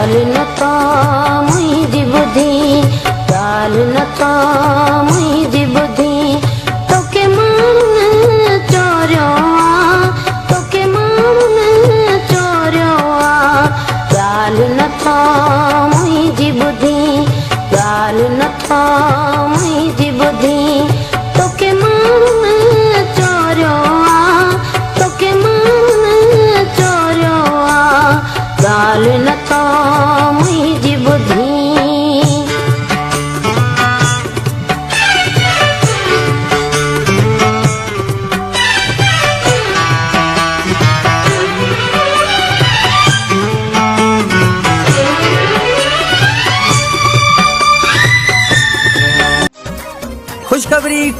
ॻाल्हि नथा मुंहिंजी ॿुधी, ॻाल्हि नथा मुंहिंजी ॿुधी, तोखे माण्हुनि चोरियो आहे, तोखे माण्हुनि चोरियो आहे। ॻाल्हि नथा मुंहिंजी ॿुधी, ॻाल्हि नथा मुंहिंजी ॿुधी, तोखे माण्हुनि चोरियो आहे, तोखे माण्हुनि चोरियो आहे। ॻाल्हि नथा मुंहिंजी ॿुधी।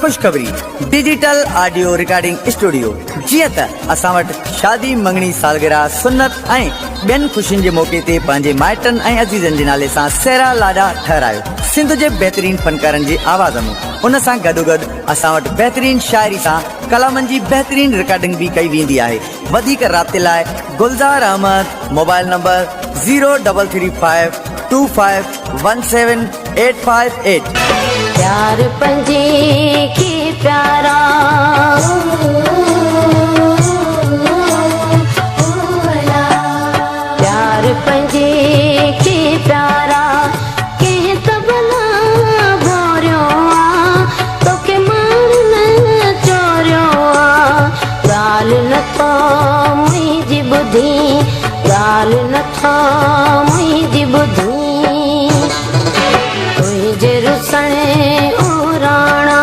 खुशखबरी डिजिटल ऑडियो रिकॉर्डिंग स्टूडियो। जी त असां वटि शादी, मंगणी, सालगिरह, सुन्नत ऐं ॿियनि ख़ुशियुनि जे मौके ते पंहिंजे माइटनि ऐं अज़ीज़नि जे नाले सां सेरा लाॾा ठहरायो सिंध जे बहितरीन फनकारनि जी आवाज़ में। उन सां गॾोगॾु असां वटि बहितरीन शाइरी सां कलामनि जी बहितरीन रिकॉर्डिंग भी कई वेंदी आहे। वधीक राब्ते लाइ गुलज़ार अहमद, मोबाइल नंबर 0355251785 प्यार पंजे के प्यारा, प्यार पंजे के प्यारा, कंहिं तबला भोरियो आहे, तोखे माण्हुनि चोरियो आहे। ॻाल्हि नथा मुंहिंजी ॿुधी, ॻाल्हि नथा मुंहिंजी ॿुधी, तुंहिंजे रुसण उराणा,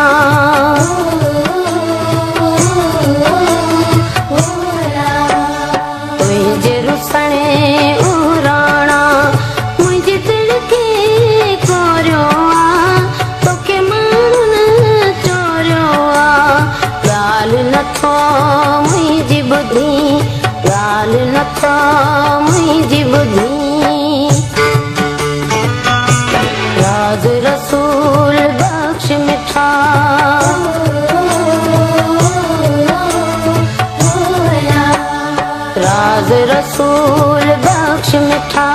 तुंहिंजे रुसण उराणा, मुंहिंजे दिलि खे कोरियो आहे, तोखे माण्हुनि चोरियो आहे। ॻाल्हि नथा मुंहिंजी ॿुधी, ॻाल्हि नथा मुंहिंजी ॿुधी। राज रसूल बख्श मिठा, राज रसूल बख्श मिठा,